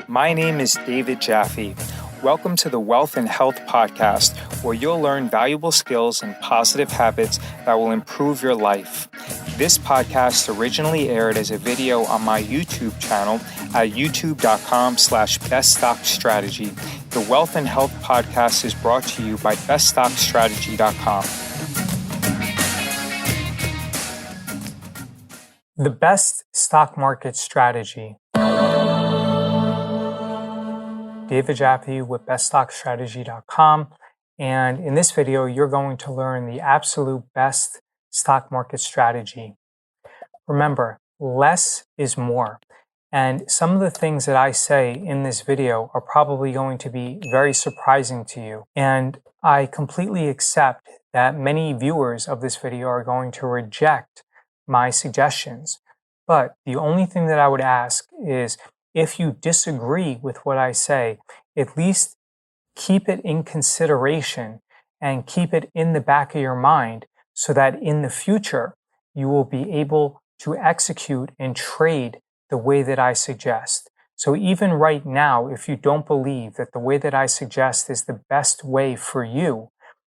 My name is David Jaffe. Welcome to the Wealth and Health Podcast, where you'll learn valuable skills and positive habits that will improve your life. This podcast originally aired as a video on my YouTube channel at youtube.com/BestStockStrategy. The Wealth and Health Podcast is brought to you by BestStockStrategy.com. The best stock market strategy. David Jaffe with BestStockStrategy.com, and in this video you're going to learn the absolute best stock market strategy. Remember, less is more, and some of the things that I say in this video are probably going to be very surprising to you, and I completely accept that many viewers of this video are going to reject my suggestions. But the only thing that I would ask is, if you disagree with what I say, at least keep it in consideration and keep it in the back of your mind so that in the future you will be able to execute and trade the way that I suggest. So even right now, if you don't believe that the way that I suggest is the best way for you,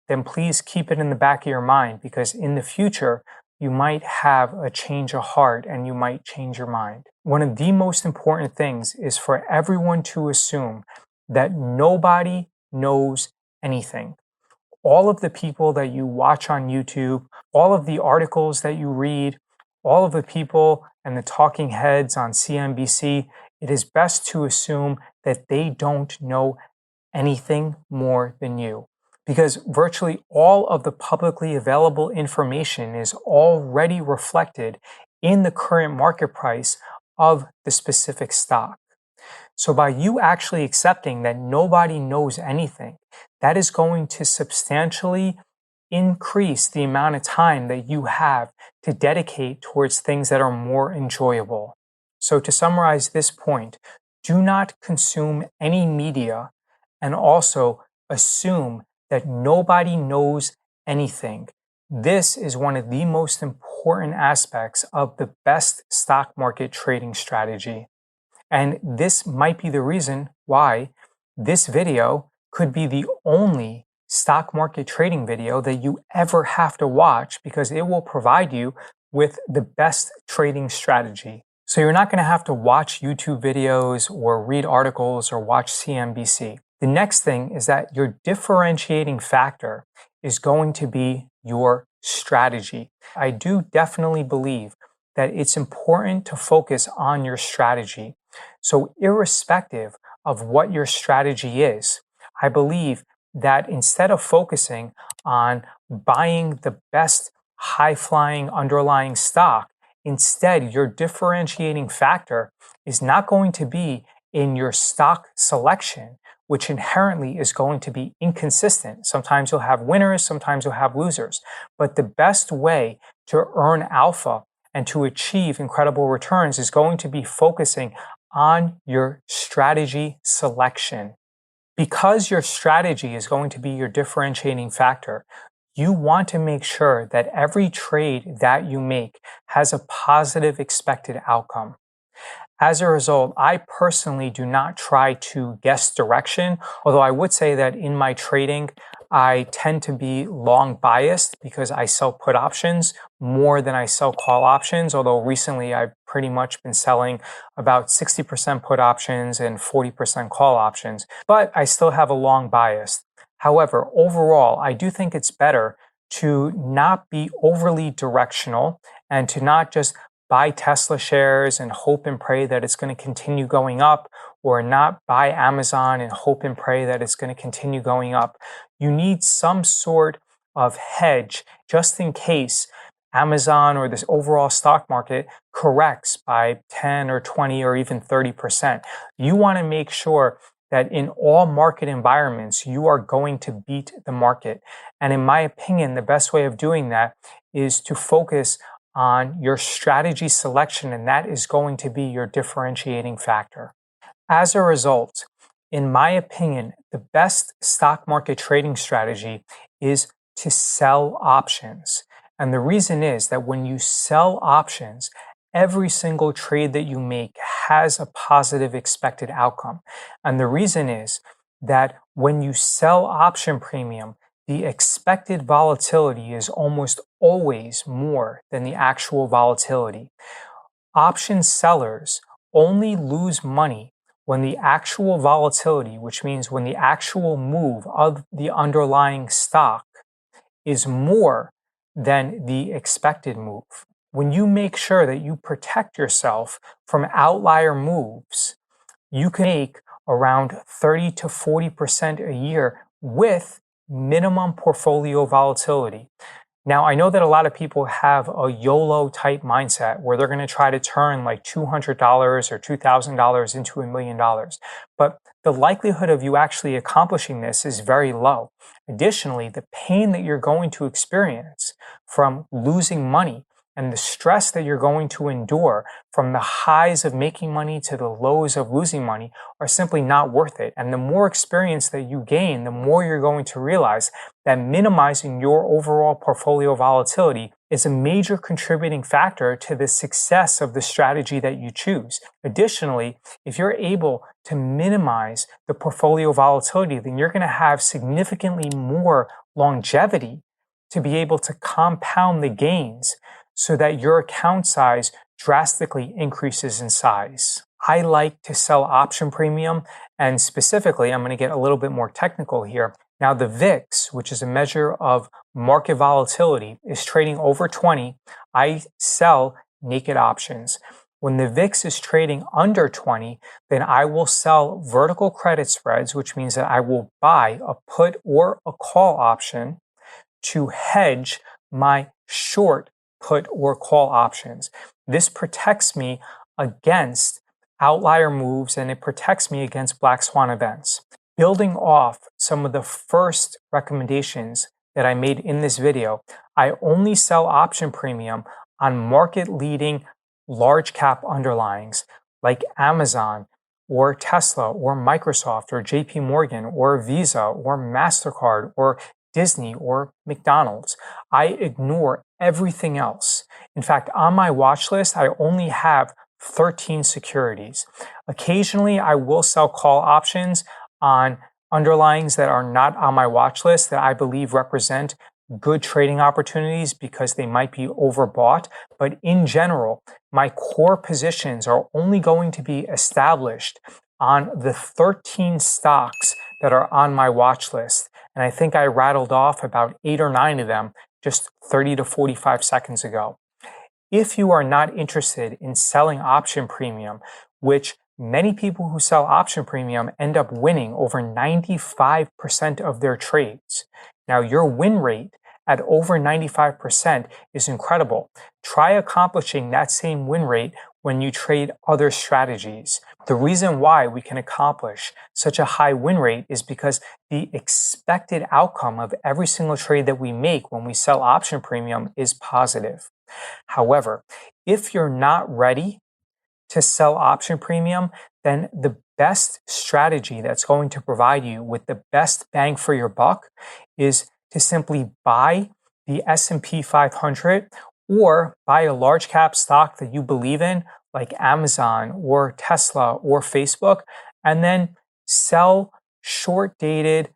then please keep it in the back of your mind, because in the future, you might have a change of heart and you might change your mind. One of the most important things is for everyone to assume that nobody knows anything. All of the people that you watch on YouTube, all of the articles that you read, all of the people and the talking heads on CNBC, it is best to assume that they don't know anything more than you, because virtually all of the publicly available information is already reflected in the current market price of the specific stock. So by you actually accepting that nobody knows anything, that is going to substantially increase the amount of time that you have to dedicate towards things that are more enjoyable. So to summarize this point, do not consume any media and also assume that nobody knows anything. This is one of the most important aspects of the best stock market trading strategy. And this might be the reason why this video could be the only stock market trading video that you ever have to watch, because it will provide you with the best trading strategy. So you're not going to have to watch YouTube videos or read articles or watch CNBC. The next thing is that your differentiating factor is going to be your strategy. I do definitely believe that it's important to focus on your strategy. So irrespective of what your strategy is, I believe that instead of focusing on buying the best high-flying underlying stock, instead your differentiating factor is not going to be in your stock selection, which inherently is going to be inconsistent. Sometimes you'll have winners, sometimes you'll have losers. But the best way to earn alpha and to achieve incredible returns is going to be focusing on your strategy selection. Because your strategy is going to be your differentiating factor, you want to make sure that every trade that you make has a positive expected outcome. As a result, I personally do not try to guess direction, although I would say that in my trading, I tend to be long biased because I sell put options more than I sell call options, although recently I've pretty much been selling about 60% put options and 40% call options, but I still have a long bias. However, overall, I do think it's better to not be overly directional and to not just buy Tesla shares and hope and pray that it's going to continue going up, or not buy Amazon and hope and pray that it's going to continue going up. You need some sort of hedge just in case Amazon or this overall stock market corrects by 10 or 20 or even 30%. You want to make sure that in all market environments, you are going to beat the market. And in my opinion, the best way of doing that is to focus on your strategy selection, and that is going to be your differentiating factor. As a result, in my opinion, the best stock market trading strategy is to sell options. And the reason is that when you sell options, every single trade that you make has a positive expected outcome. And the reason is that when you sell option premium, the expected volatility is almost always more than the actual volatility. Option sellers only lose money when the actual volatility, which means when the actual move of the underlying stock is more than the expected move. When you make sure that you protect yourself from outlier moves, you can make around 30 to 40% a year with minimum portfolio volatility. Now, I know that a lot of people have a YOLO type mindset where they're going to try to turn like $200 or $2,000 into $1 million. But the likelihood of you actually accomplishing this is very low. Additionally, the pain that you're going to experience from losing money and the stress that you're going to endure from the highs of making money to the lows of losing money are simply not worth it. And the more experience that you gain, the more you're going to realize that minimizing your overall portfolio volatility is a major contributing factor to the success of the strategy that you choose. Additionally, if you're able to minimize the portfolio volatility, then you're going to have significantly more longevity to be able to compound the gains so that your account size drastically increases in size. I like to sell option premium, and specifically, I'm going to get a little bit more technical here. Now, the VIX, which is a measure of market volatility, is trading over 20. I sell naked options. When the VIX is trading under 20, then I will sell vertical credit spreads, which means that I will buy a put or a call option to hedge my short put or call options. This protects me against outlier moves and it protects me against black swan events. Building off some of the first recommendations that I made in this video, I only sell option premium on market leading large cap underlyings like Amazon or Tesla or Microsoft or JP Morgan or Visa or MasterCard or Disney or McDonald's. I ignore everything else. In fact, on my watch list, I only have 13 securities. Occasionally, I will sell call options on underlyings that are not on my watch list that I believe represent good trading opportunities because they might be overbought. But in general, my core positions are only going to be established on the 13 stocks that are on my watch list. And I think I rattled off about 8 or 9 of them just 30 to 45 seconds ago. If you are not interested in selling option premium, which many people who sell option premium end up winning over 95% of their trades. Now, your win rate at over 95% is incredible. Try accomplishing that same win rate when you trade other strategies. The reason why we can accomplish such a high win rate is because the expected outcome of every single trade that we make when we sell option premium is positive. However, if you're not ready to sell option premium, then the best strategy that's going to provide you with the best bang for your buck is to simply buy the S&P 500 or buy a large cap stock that you believe in, like Amazon or Tesla or Facebook, and then sell short dated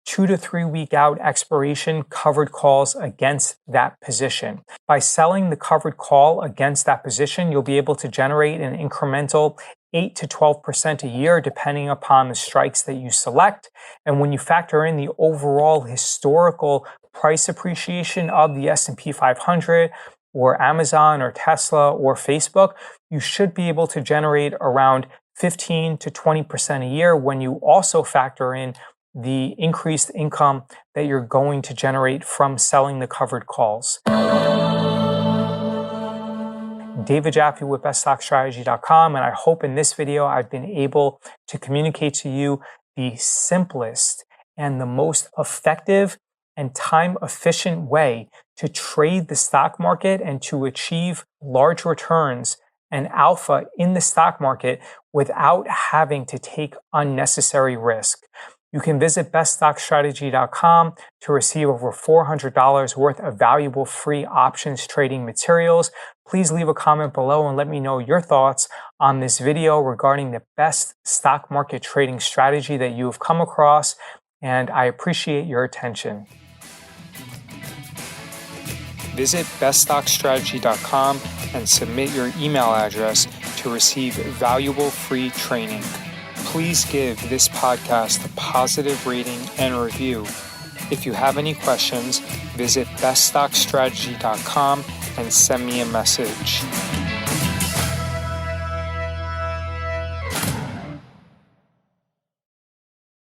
2 to 3 week out expiration covered calls against that position. By selling the covered call against that position, you'll be able to generate an incremental 8 to 12% a year, depending upon the strikes that you select. And when you factor in the overall historical price appreciation of the S&P 500 or Amazon or Tesla or Facebook, you should be able to generate around 15 to 20% a year when you also factor in the increased income that you're going to generate from selling the covered calls. David Jaffe with BestStockStrategy.com, and I hope in this video I've been able to communicate to you the simplest and the most effective and time-efficient way to trade the stock market and to achieve large returns and alpha in the stock market without having to take unnecessary risk. You can visit BestStockStrategy.com to receive over $400 worth of valuable free options trading materials. Please leave a comment below and let me know your thoughts on this video regarding the best stock market trading strategy that you have come across, and I appreciate your attention. Visit BestStockStrategy.com and submit your email address to receive valuable free training. Please give this podcast a positive rating and review. If you have any questions, visit BestStockStrategy.com and send me a message.